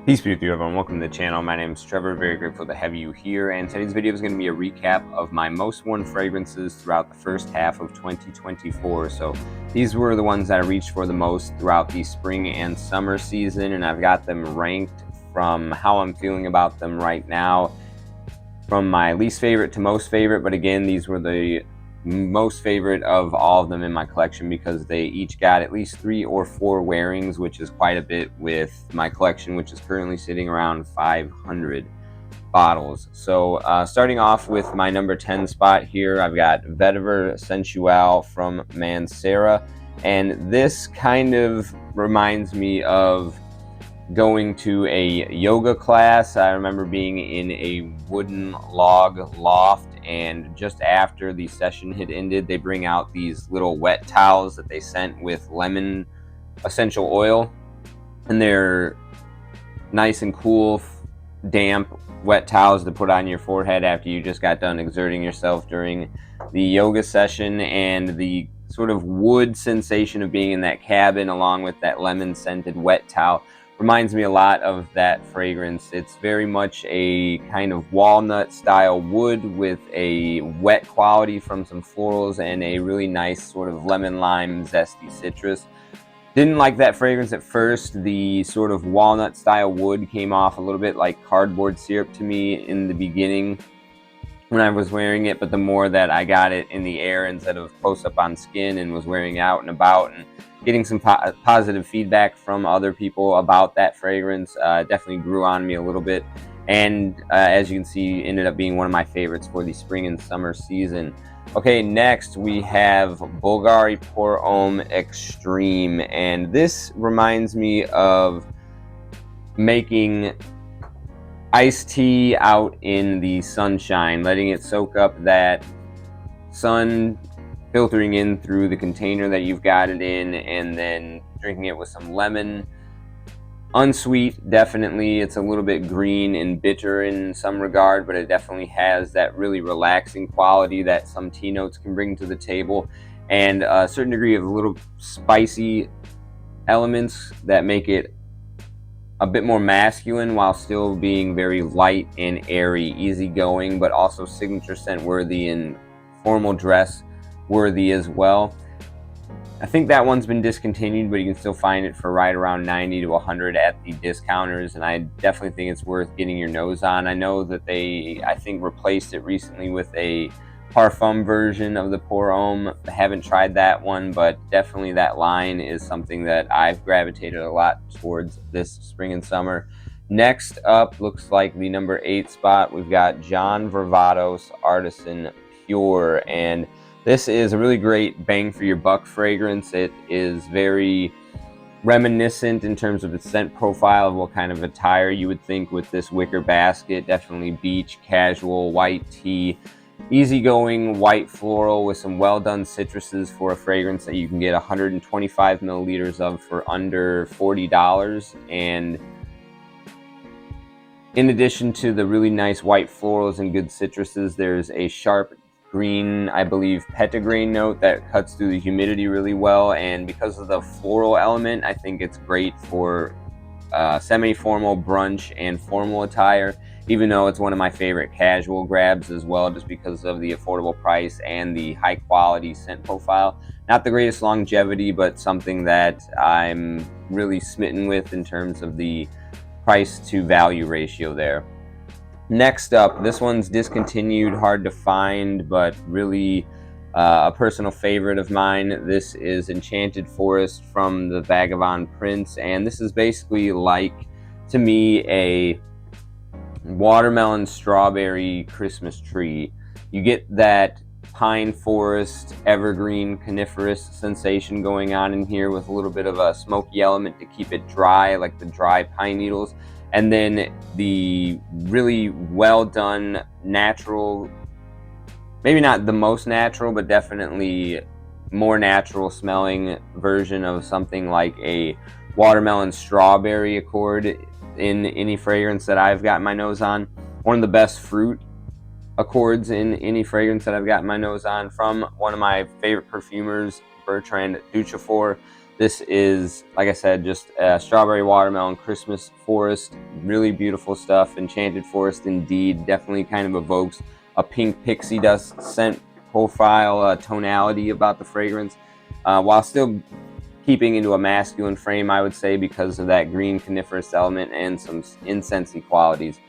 Peace be with you, everyone. Welcome to the channel. My name is Trevor. Very grateful to have you here. And today's video is going to be a recap of my most worn fragrances throughout the first half of 2024. So these were the ones that I reached for the most throughout the spring and summer season, and I've got them ranked from how I'm feeling about them right now, from my least favorite to most favorite. But again, these were the most favorite of all of them in my collection because they each got at least 3 or 4 wearings, which is quite a bit with my collection, which is currently sitting around 500 bottles. So starting off with my number 10 spot here, I've got Vetiver Sensuel from Mancera, and this kind of reminds me of going to a yoga class. I remember being in a wooden log loft, and just after the session had ended, they bring out these little wet towels that they sent with lemon essential oil, and they're nice and cool, damp, wet towels to put on your forehead after you just got done exerting yourself during the yoga session. And the sort of wood sensation of being in that cabin along with that lemon scented wet towel reminds me a lot of that fragrance. It's very much a kind of walnut style wood with a wet quality from some florals and a really nice sort of lemon lime zesty citrus. Didn't like that fragrance at first. The sort of walnut style wood came off a little bit like cardboard syrup to me in the beginning when I was wearing it, but the more that I got it in the air instead of close up on skin and was wearing it out and about and getting some positive feedback from other people about that fragrance, definitely grew on me a little bit. And as you can see, ended up being one of my favorites for the spring and summer season. Okay, next we have Bulgari Oud Extreme, and this reminds me of making iced tea out in the sunshine, letting it soak up that sun, filtering in through the container that you've got it in, and then drinking it with some lemon. Unsweet, definitely. It's a little bit green and bitter in some regard, but it definitely has that really relaxing quality that some tea notes can bring to the table, and a certain degree of little spicy elements that make it a bit more masculine while still being very light and airy, easygoing, but also signature scent worthy and formal dress worthy as well. I think that one's been discontinued, but you can still find it for right around 90 to 100 at the discounters, and I definitely think it's worth getting your nose on. I know that they, I think, replaced it recently with a Parfum version of the Homme. I haven't tried that one, but definitely that line is something that I've gravitated a lot towards this spring and summer. Next up, looks like the number 8 spot, we've got John Varvatos Artisan Pure, and this is a really great bang for your buck fragrance. It is very reminiscent in terms of its scent profile of what kind of attire you would think with this wicker basket. Definitely beach, casual, white tea, easygoing white floral with some well done citruses for a fragrance that you can get 125 milliliters of for under $40. And in addition to the really nice white florals and good citruses, there's a sharp green, I believe, petitgrain note that cuts through the humidity really well. And because of the floral element, I think it's great for semi-formal, brunch, and formal attire, even though it's one of my favorite casual grabs as well, just because of the affordable price and the high quality scent profile. Not the greatest longevity, but something that I'm really smitten with in terms of the price to value ratio there. Next up, this one's discontinued, hard to find, but really a personal favorite of mine. This is Enchanted Forest from the Vagabond Prince, and this is basically like, to me, a watermelon strawberry Christmas tree. You get that pine forest, evergreen, coniferous sensation going on in here with a little bit of a smoky element to keep it dry, like the dry pine needles. And then the really well done natural, maybe not the most natural, but definitely more natural smelling version of something like a watermelon strawberry accord in any fragrance that I've got my nose on. One of the best fruit accords in any fragrance that I've got my nose on from one of my favorite perfumers, Bertrand Duchefort. This is, like I said, just strawberry watermelon Christmas forest. Really beautiful stuff. Enchanted forest indeed. Definitely kind of evokes a pink pixie dust scent profile, tonality about the fragrance, while still keeping into a masculine frame, I would say, because of that green coniferous element and some incensey qualities.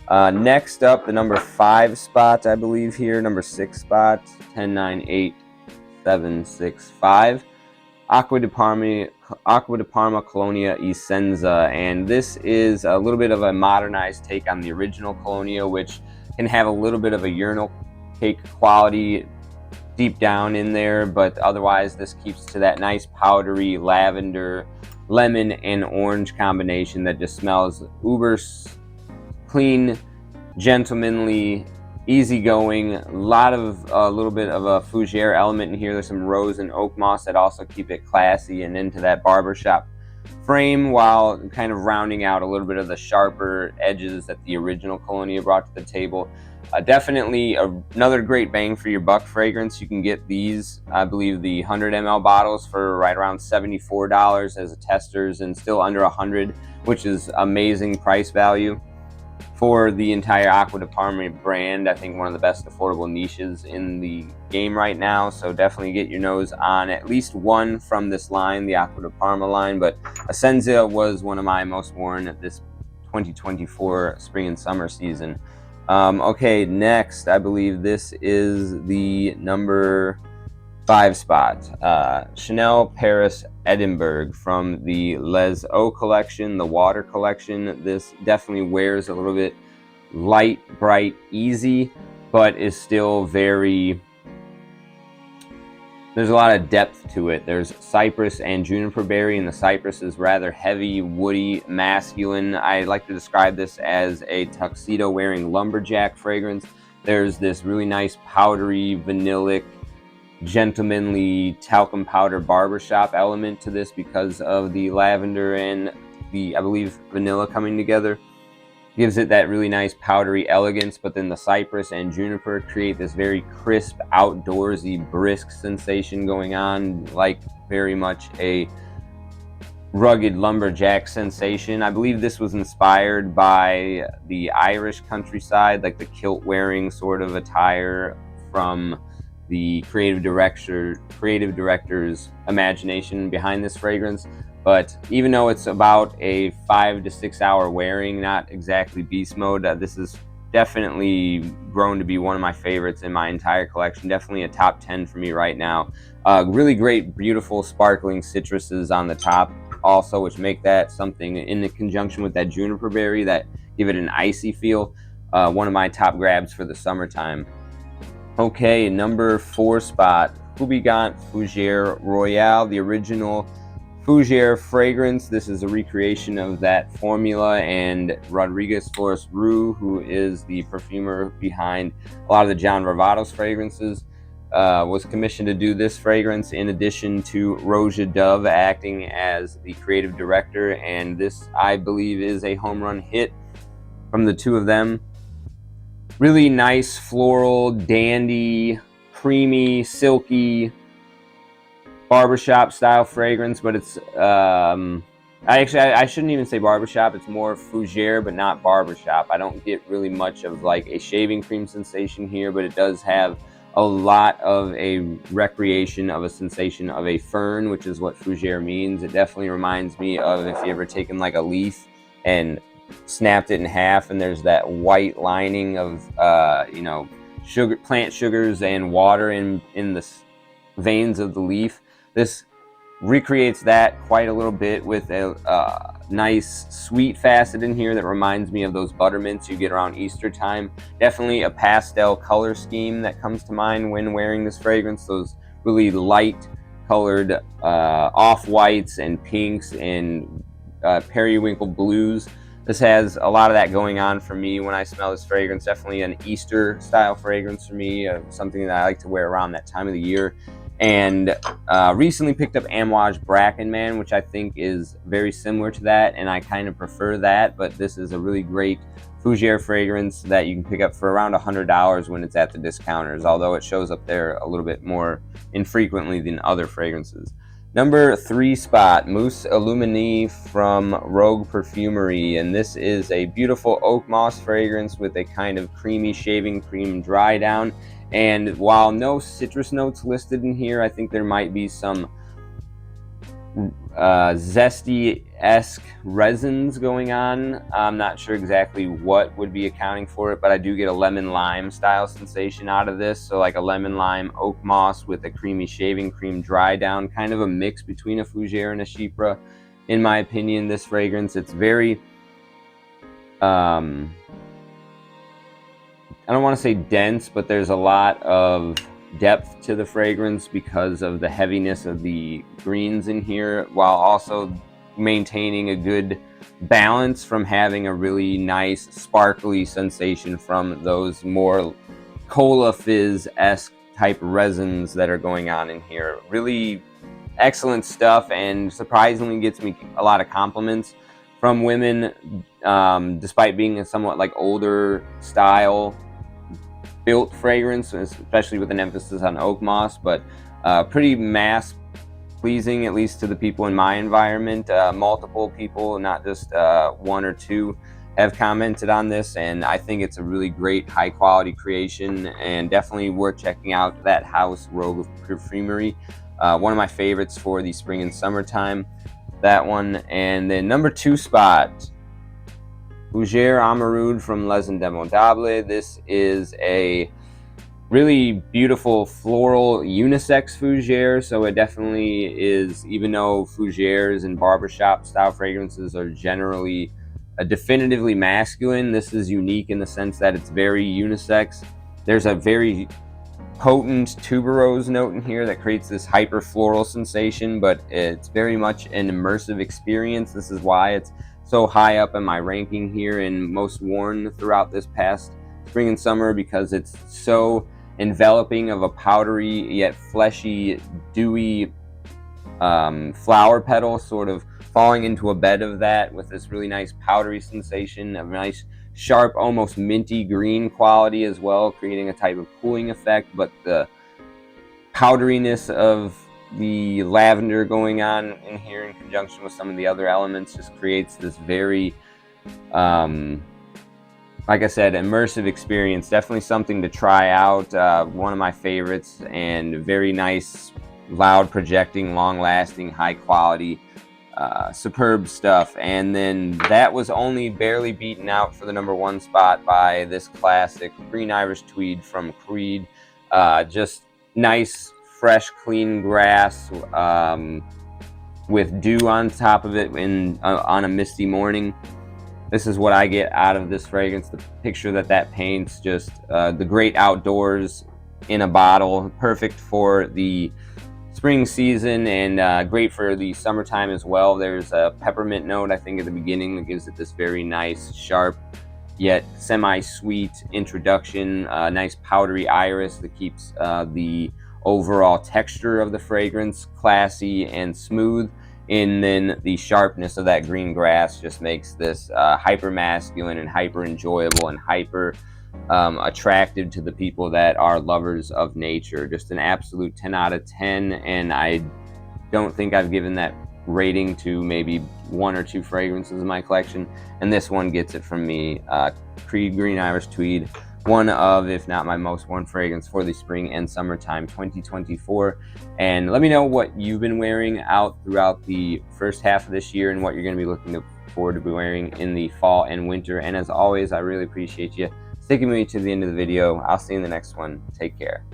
Next up, the number 5 spot, I believe here, number 6 spot, 10, 9, 8, 7, 6, 5. Acqua di Parma Colonia Essenza, and this is a little bit of a modernized take on the original Colonia, which can have a little bit of a urinal cake quality deep down in there, but otherwise this keeps to that nice powdery lavender, lemon, and orange combination that just smells uber clean, gentlemanly, easygoing. A little bit of a Fougere element in here. There's some rose and oak moss that also keep it classy and into that barbershop frame, while kind of rounding out a little bit of the sharper edges that the original Colonia brought to the table. Definitely another great bang for your buck fragrance. You can get these, I believe, the 100 ml bottles for right around $74 as a testers, and still under 100, which is amazing price value for the entire Acqua di Parma brand. I think one of the best affordable niches in the game right now. So definitely get your nose on at least one from this line, the Acqua di Parma line. But Essenza was one of my most worn at this 2024 spring and summer season. Okay, next, I believe this is the number 5 spot. Chanel Paris-Edimbourg from the Les Eaux collection, the water collection. This definitely wears a little bit light, bright, easy, but is still very... There's a lot of depth to it. There's cypress and juniper berry, and the cypress is rather heavy, woody, masculine. I like to describe this as a tuxedo-wearing lumberjack fragrance. There's this really nice powdery, vanillic, gentlemanly talcum powder barbershop element to this because of the lavender and the, I believe, vanilla coming together. Gives it that really nice powdery elegance, but then the cypress and juniper create this very crisp, outdoorsy, brisk sensation going on, like very much a rugged lumberjack sensation. I believe this was inspired by the Irish countryside, like the kilt-wearing sort of attire from the creative director's imagination behind this fragrance. But even though it's about a 5 to 6 hour wearing, not exactly beast mode, this is definitely grown to be one of my favorites in my entire collection. Definitely a top 10 for me right now. Really great, beautiful, sparkling citruses on the top also, which make that something in conjunction with that juniper berry that give it an icy feel. One of my top grabs for the summertime. Okay, number 4 spot, Houbigant Fougere Royale, the original Fougere fragrance. This is a recreation of that formula, and Rodriguez Forest Rue, who is the perfumer behind a lot of the John Varvatos fragrances, was commissioned to do this fragrance in addition to Roja Dove acting as the creative director, and this, I believe, is a home run hit from the two of them. Really nice, floral, dandy, creamy, silky, barbershop style fragrance, but it's I shouldn't even say barbershop. It's more Fougere, but not barbershop. I don't get really much of like a shaving cream sensation here, but it does have a lot of a recreation of a sensation of a fern, which is what Fougere means. It definitely reminds me of if you ever taken like a leaf and snapped it in half, and there's that white lining of plant sugars and water in the veins of the leaf. This recreates that quite a little bit with a nice sweet facet in here that reminds me of those buttermints you get around Easter time. Definitely a pastel color scheme that comes to mind when wearing this fragrance. Those really light colored off-whites and pinks and periwinkle blues. This has a lot of that going on for me when I smell this fragrance. Definitely an Easter style fragrance for me, something that I like to wear around that time of the year. And recently picked up Amouage Bracken Man, which I think is very similar to that, and I kind of prefer that, but this is a really great Fougere fragrance that you can pick up for around $100 when it's at the discounters, although it shows up there a little bit more infrequently than other fragrances. Number 3 spot, Mousse Illuminee from Rogue Perfumery, and this is a beautiful oak moss fragrance with a kind of creamy shaving cream dry down. And while no citrus notes listed in here, I think there might be some zesty-esque resins going on. I'm not sure exactly what would be accounting for it, but I do get a lemon lime style sensation out of this. So like a lemon lime oak moss with a creamy shaving cream dry down, kind of a mix between a Fougere and a Chypre. In my opinion, this fragrance, it's very I don't want to say dense, but there's a lot of depth to the fragrance because of the heaviness of the greens in here, while also maintaining a good balance from having a really nice sparkly sensation from those more cola fizz-esque type resins that are going on in here. Really excellent stuff, and surprisingly gets me a lot of compliments from women, despite being a somewhat like older style built fragrance, especially with an emphasis on oak moss, but pretty mass pleasing, at least to the people in my environment. Multiple people, not just one or two, have commented on this, and I think it's a really great high quality creation, and definitely worth checking out that house, Rogue Perfumery. One of my favorites for the spring and summertime, that one. And then number 2 spot, Fougere Amaru from Les Indemodable. This is a really beautiful floral unisex Fougere, so it definitely is, even though Fougeres and barbershop style fragrances are generally definitively masculine, this is unique in the sense that it's very unisex. There's a very potent tuberose note in here that creates this hyper floral sensation, but it's very much an immersive experience. This is why it's so high up in my ranking here and most worn throughout this past spring and summer, because it's so enveloping of a powdery yet fleshy, dewy flower petal, sort of falling into a bed of that with this really nice powdery sensation, a nice sharp, almost minty green quality as well, creating a type of cooling effect. But the powderiness of the lavender going on in here in conjunction with some of the other elements just creates this very like I said, immersive experience. Definitely something to try out. One of my favorites, and very nice, loud projecting, long lasting, high quality, superb stuff. And then that was only barely beaten out for the number 1 spot by this classic Green Irish Tweed from Tweed. Just nice, fresh, clean grass with dew on top of it on a misty morning. This is what I get out of this fragrance. The picture that paints, just the great outdoors in a bottle. Perfect for the spring season, and great for the summertime as well. There's a peppermint note, I think, at the beginning that gives it this very nice, sharp, yet semi-sweet introduction. Nice powdery iris that keeps the overall texture of the fragrance classy and smooth. And then the sharpness of that green grass just makes this hyper masculine and hyper enjoyable and hyper attractive to the people that are lovers of nature. Just an absolute 10 out of 10, and I don't think I've given that rating to maybe 1 or 2 fragrances in my collection, and this one gets it from me. Creed Green Irish Tweed, one of, if not my most worn fragrance for the spring and summertime 2024. And let me know what you've been wearing out throughout the first half of this year and what you're going to be looking forward to be wearing in the fall and winter. And as always, I really appreciate you sticking with me to the end of the video. I'll see you in the next one. Take care.